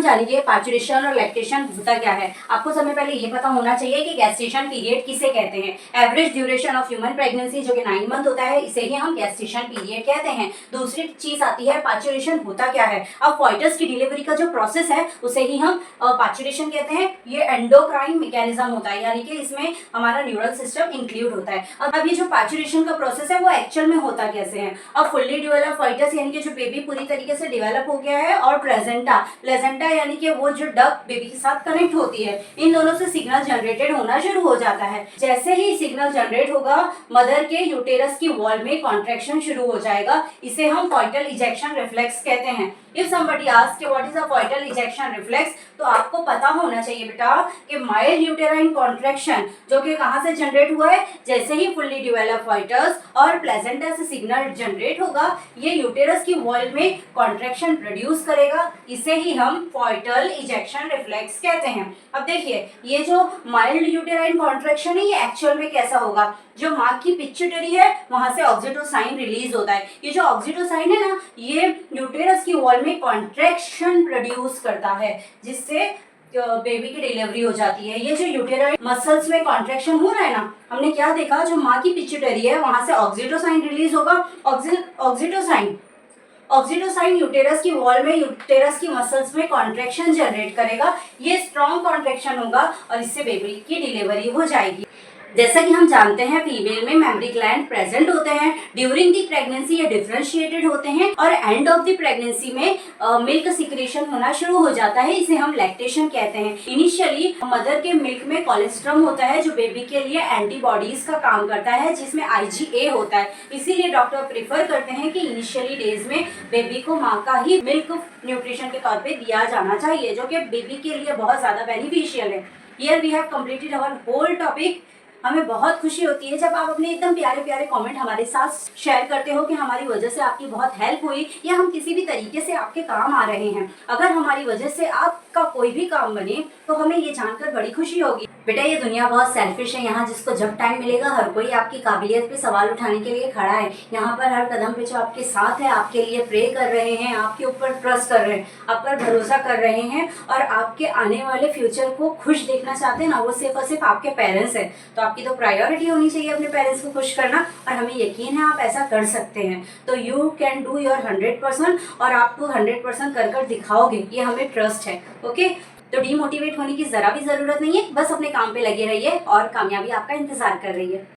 जानेंगे पार्चुरेशन और लैक्टेशन होता क्या है। आपको सबसे पहले ये पता होना चाहिए कि गेस्टेशन पीरियड किसे कहते हैं। Average duration of human pregnancy जो कि 9 मंथ होता है, इसे ही हम गेस्टेशन पीरियड कहते हैं। दूसरी चीज आती है पार्चुरेशन होता क्या है। अब फॉइटस की डिलीवरी का जो प्रोसेस है उसे ही हम पार्चुरेशन कहते हैं। ये एंडोक्राइन मैकेनिज्म होता है, यानी कि इसमें हमारा न्यूरल सिस्टम इंक्लूड होता है। अब ये जो पार्चुरेशन का प्रोसेस है वो एक्चुअल में होता कैसे है। अब फुल्ली डेवलप फॉइटस यानी कि जो बेबी पूरी तरीके से डेवलप हो गया है, और प्लेजेंटा यानी कि वो जो डक बेबी के साथ कनेक्ट होती है, इन दोनों से सिग्नल जनरेटेड होना शुरू हो जाता है। जैसे ही सिग्नल जनरेट होगा, मदर के यूटेरस की वॉल में कॉन्ट्रैक्शन शुरू हो जाएगा। इसे हम फॉइटल इजेक्शन रिफ्लेक्स कहते हैं। If somebody ask what is a foetal ejection reflex, तो आपको पता होना चाहिए बेटा कि माइल्ड यूटेराइन कॉन्ट्रैक्शन जो कि कहां से जनरेट हुआ है, जैसे ही फुल्ली डेवलप फॉइटस और प्लेजेंटा से सिग्नल जनरेट होगा, ये यूटेरस की वॉल में कॉन्ट्रैक्शन प्रोड्यूस करेगा। इसे ही हम फॉइटल इजेक्शन रिफ्लेक्स कहते हैं। अब देखिए, ये जो माइल्ड यूटेराइन कॉन्ट्रैक्शन है ये एक्चुअल में कैसा होगा। जो माँ की पिट्यूटरी है वहां से ऑक्सीटोसिन रिलीज होता है। ये जो ऑक्सीटोसिन है ना, ये यूटेरस की वॉल में कॉन्ट्रैक्शन प्रोड्यूस करता है, जिससे बेबी की डिलीवरी हो जाती है। ये जो यूटेराइन मसल्स में कॉन्ट्रैक्शन हो रहा है ना, हमने क्या देखा, जो माँ की पिट्यूटरी है वहां से ऑक्सीटोसिन रिलीज होगा। ऑक्सीटोसिन यूटेरस की वॉल में यूटेरस की मसल्स में कॉन्ट्रैक्शन जनरेट करेगा। ये स्ट्रॉन्ग कॉन्ट्रैक्शन होगा और इससे बेबी की डिलीवरी हो जाएगी। जैसा कि हम जानते हैं, फीमेल में मेमरी ग्लैंड प्रेजेंट होते हैं। ड्यूरिंग द प्रेगनेंसी ये डिफरेंशिएटेड होते हैं और एंड ऑफ द प्रेगनेंसी में मिल्क सिक्रेशन होना शुरू हो जाता है। इसे हम लैक्टेशन कहते हैं। इनिशियली मदर के मिल्क में कोलेस्ट्रम होता है जो बेबी के लिए एंटीबॉडीज का काम करता है, जिसमें IgA होता है। इसीलिए डॉक्टर प्रेफर करते हैं कि इनिशियली डेज में बेबी को माँ का ही मिल्क न्यूट्रिशन के तौर पे दिया जाना चाहिए, जो कि बेबी के लिए बहुत ज़्यादा बेनिफिशियल है। Here we have completed our whole topic. हमें बहुत खुशी होती है जब आप अपने एकदम प्यारे प्यारे कमेंट हमारे साथ शेयर करते हो कि हमारी वजह से आपकी बहुत हेल्प हुई या हम किसी भी तरीके से आपके काम आ रहे हैं। अगर हमारी वजह से आपका कोई भी काम बने तो हमें ये जानकर बड़ी खुशी होगी। बेटा, ये दुनिया बहुत सेल्फिश है। यहाँ जिसको जब टाइम मिलेगा हर कोई आपकी काबिलियत पे सवाल उठाने के लिए खड़ा है। यहाँ पर हर कदम पे जो आपके साथ है, आपके लिए प्रे कर रहे हैं, आपके ऊपर ट्रस्ट कर रहे हैं, आप पर भरोसा कर रहे हैं और आपके आने वाले फ्यूचर को खुश देखना चाहते हैं ना, वो सिर्फ और सिर्फ आपके पेरेंट्स हैं। तो आपकी तो प्रायोरिटी होनी चाहिए अपने पेरेंट्स को खुश करना, और हमें यकीन है आप ऐसा कर सकते हैं। तो यू कैन डू योर 100% और आप तो 100% कर दिखाओगे, ये हमें ट्रस्ट है। ओके, तो डीमोटिवेट होने की जरा भी जरूरत नहीं है। बस अपने काम पे लगे रहिए और कामयाबी आपका इंतजार कर रही है।